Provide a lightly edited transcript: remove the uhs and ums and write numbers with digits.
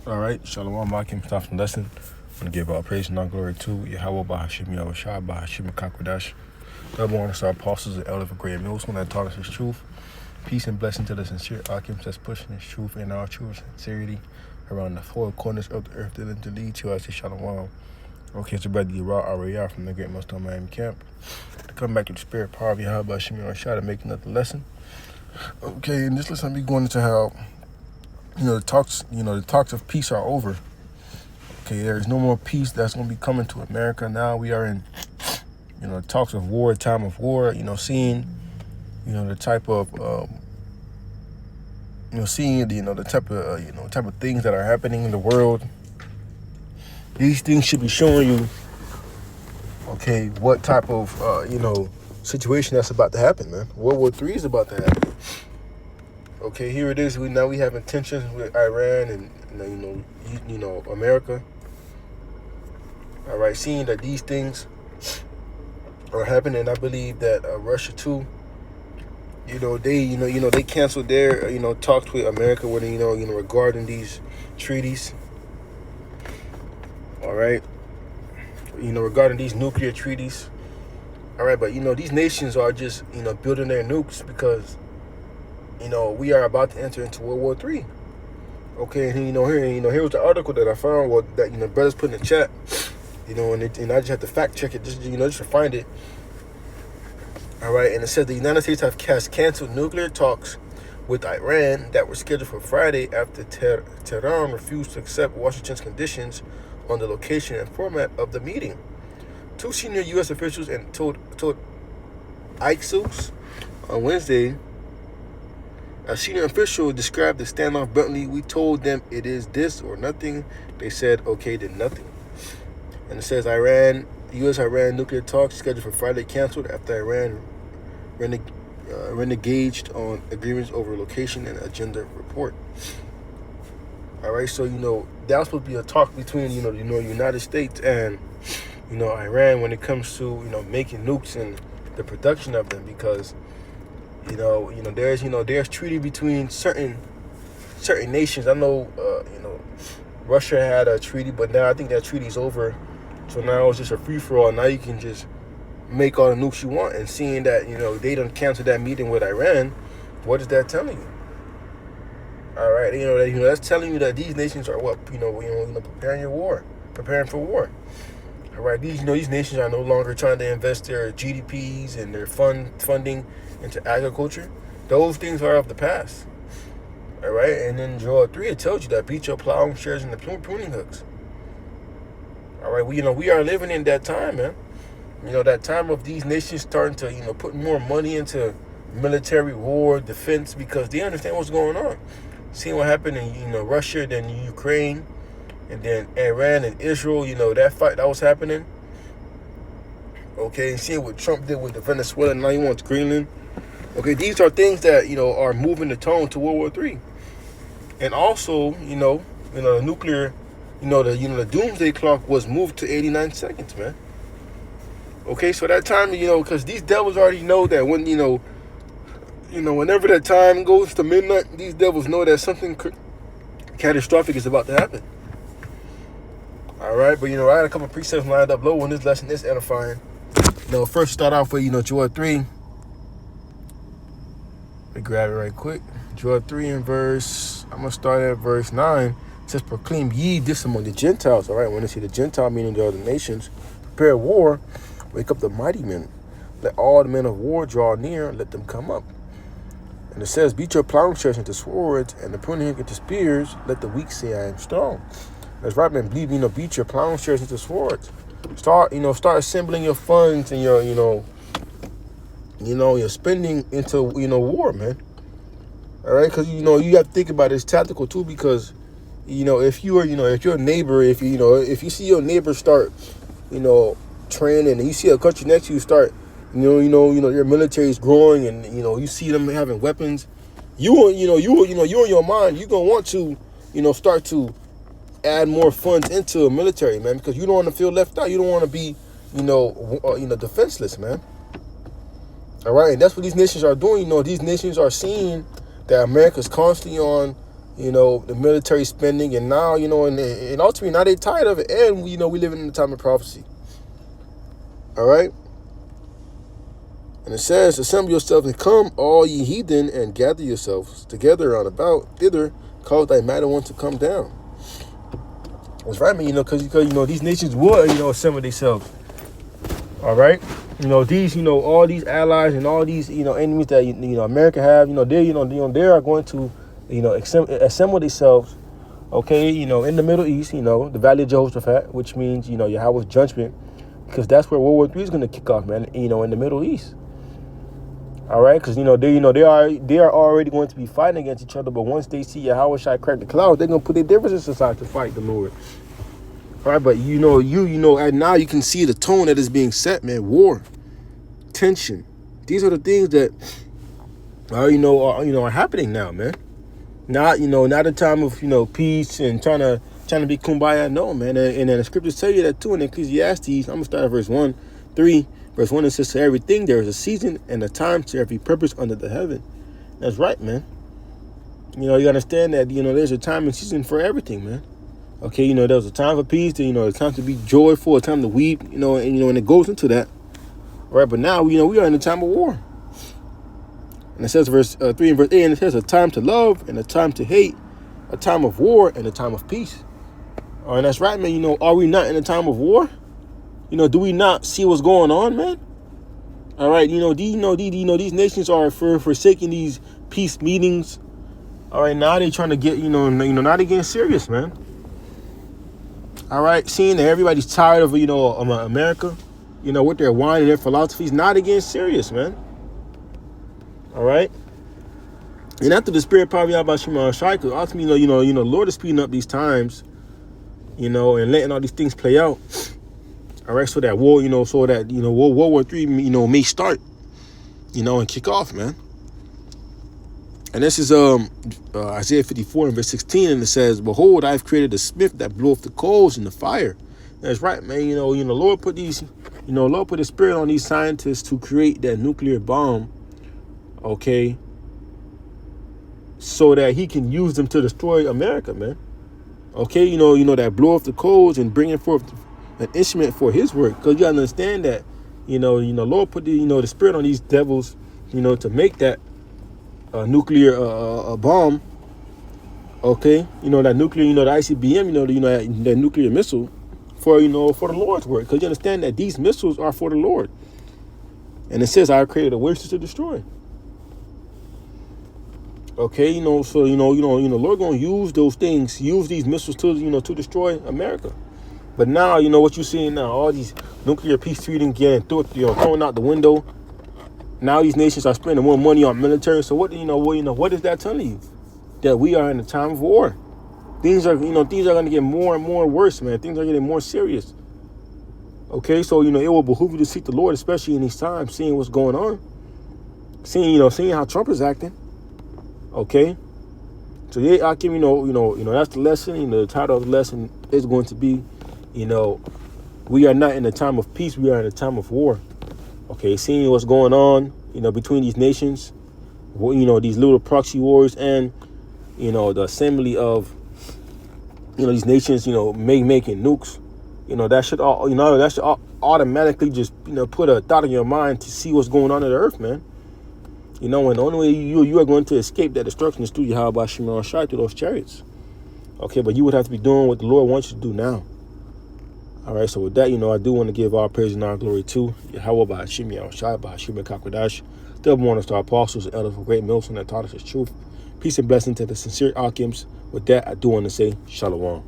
All right, Shalom, Makim, start from lesson. I'm going to give all praise and all glory to Yahweh, Bahashim, Yahushua, Bahashim, Kakwadash. God bless our apostles and elders of great mills when that taught us his truth. Peace and blessing to the sincere Akim that's pushing his truth and our true sincerity around the four corners of the earth to lead to us. Shalom. Okay, it's brother Yerah Ariyah from the Great Millstone Miami Camp. To come back to the spirit power of Yahweh, Bahashim, Yahushua to make another lesson. Okay, in this lesson, I'll be going into how the talks of peace are over. Okay, there is no more peace that's going to be coming to America. Now we are in, talks of war, time of war. Seeing, the type of, seeing the type of things that are happening in the world. These things should be showing you, okay, what type of, situation that's about to happen, man. World War III is about to happen. Okay, here it is. We have tensions with Iran and America. All right, seeing that these things are happening, I believe that Russia too. They canceled their talks with America when regarding these treaties. All right, regarding these nuclear treaties. All right, but these nations are just building their nukes because we are about to enter into World War III. Okay, and here was the article that I found that brothers put in the chat. And I just have to fact check it just to find it. All right, and it says the United States has canceled nuclear talks with Iran that were scheduled for Friday after Tehran refused to accept Washington's conditions on the location and format of the meeting. Two senior U.S. officials told Axios on Wednesday. A senior official described the standoff bluntly. We told them it is this or nothing. They said, okay, then nothing. And it says U.S.-Iran nuclear talks scheduled for Friday canceled after Iran reneged on agreements over location and agenda report. All right, so, that was supposed to be a talk between, United States and, Iran when it comes to, making nukes and the production of them because, there's treaty between certain nations. I know, Russia had a treaty, but now I think that treaty's over. So now it's just a free-for-all. Now you can just make all the nukes you want. And seeing that, they done canceled that meeting with Iran, what is that telling you? All right, that's telling you that these nations are preparing for war. All right, these nations are no longer trying to invest their GDPs and their funding into agriculture. Those things are of the past. All right, and then Joel 3, it tells you that beat your plowing shares and the pruning hooks. All right, we are living in that time, man. That time of these nations starting to, put more money into military war, defense, because they understand what's going on. Seeing what happened in, Russia, then Ukraine, and then Iran and Israel, that fight that was happening. Okay, and seeing what Trump did with the Venezuela, now he wants Greenland. Okay, these are things that, are moving the tone to World War III. And also, the nuclear, the doomsday clock was moved to 89 seconds, man. Okay, so that time, because these devils already know that when, whenever that time goes to midnight, these devils know that something catastrophic is about to happen. All right, but, I had a couple precepts lined up low on this lesson. It's edifying. First start off with, Joel 3. Let me grab it right quick. Joel 3 and I'm going to start at verse 9. It says, proclaim ye this among the Gentiles. All right, when they see the Gentile, meaning the other nations, prepare war, wake up the mighty men. Let all the men of war draw near, let them come up. And it says, beat your plowshares into swords, and the pruning hook into spears, let the weak say I am strong. That's right, man, believe, beat your plowshares into swords. Start assembling your funds and your, your spending into, war, man. All right, because, you have to think about it, it's tactical, too, because, if you're a neighbor, if you see your neighbor start, training, and you see a country next to you start, your military is growing, and, you see them having weapons, you in your mind, you're going to want to, start to add more funds into a military, man, because you don't want to feel left out. You don't want to be, defenseless, man. All right, and that's what these nations are doing. These nations are seeing that America's constantly on, you know, the military spending, and now, you know, and ultimately now they tired of it, and you know, we live in the time of prophecy. All right. And it says, assemble yourselves and come, all ye heathen, and gather yourselves together round about thither, cause thy mighty one to come down. That's right, man, you know, because you know, these nations would, you know, assemble themselves. All right. You know, these, you know, all these allies and all these, you know, enemies that, you know, America have, you know, they are going to, you know, assemble themselves, okay, you know, in the Middle East, you know, the Valley of Jehoshaphat, which means, you know, Yahweh's judgment, because that's where World War III is going to kick off, man, you know, in the Middle East. All right, because, you know, they are already going to be fighting against each other, but once they see Yahweh Shai crack the clouds, they're going to put their differences aside to fight the Lord. All right, but you know, and now you can see the tone that is being set, man. War, tension. These are the things that are, you know, are happening now, man. Not, you know, not a time of, you know, peace and trying to be kumbaya. No, man. And then the scriptures tell you that too in Ecclesiastes. I'm gonna start at verse 1:3. Verse 1, it says, to everything there is a season and a time to every purpose under the heaven. That's right, man. You know, you understand that, you know, there's a time and season for everything, man. Okay, you know, there's a time for peace, you know, a time to be joyful, a time to weep, you know, and it goes into that. All right, but now, you know, we are in a time of war. And it says verse 3 and verse 8, and it says a time to love and a time to hate, a time of war and a time of peace. All right, that's right, man. You know, are we not in a time of war? You know, do we not see what's going on, man? All right, these nations are forsaking these peace meetings. All right, now they're trying to get, now they're getting serious, man. All right, seeing that everybody's tired of, America, with their wine and their philosophies, now they're getting serious, man. All right. And after the spirit probably out by Shema Shai, because ultimately, the Lord is speeding up these times, and letting all these things play out. All right, so that war, World War III, may start, and kick off, man. And this is Isaiah 54 and verse 16, and it says, "Behold, I have created a smith that bloweth the coals in the fire." That's right, man. Lord put these, Lord put His spirit on these scientists to create that nuclear bomb, okay, so that He can use them to destroy America, man. Okay, that blow off the coals and bringing forth an instrument for His work, because you understand that, Lord put the spirit on these devils, to make that nuclear bomb. Okay, that nuclear, the ICBM, that nuclear missile for for the Lord's work, because you understand that these missiles are for the Lord. And it says, "I created a waste to destroy." Okay, so Lord gonna use those things, use these missiles to to destroy America. But now, what you're seeing now, all these nuclear peace treaties getting thrown out the window. Now these nations are spending more money on military. So what is that telling you? That we are in a time of war. Things are going to get more and more worse, man. Things are getting more serious. Okay, so it will behoove you to seek the Lord, especially in these times, seeing what's going on, seeing how Trump is acting. Okay, so yeah, Akim, that's the lesson. The title of the lesson is going to be, we are not in a time of peace. We are in a time of war. Okay, seeing what's going on, between these nations, these little proxy wars, and the assembly of, these nations, making nukes. That should automatically just put a thought in your mind to see what's going on in the earth, man. And the only way you are going to escape that destruction is through Yahweh Shema Shai, through those chariots. Okay, but you would have to be doing what the Lord wants you to do now. All right, so with that, I do want to give all praise and all glory to Yahweh by Hashem Yahushai, by Hashem Kakwadash, the Morning Star Apostles, and elders of great millstone that taught us His truth. Peace and blessing to the sincere Akims. With that, I do want to say Shalom.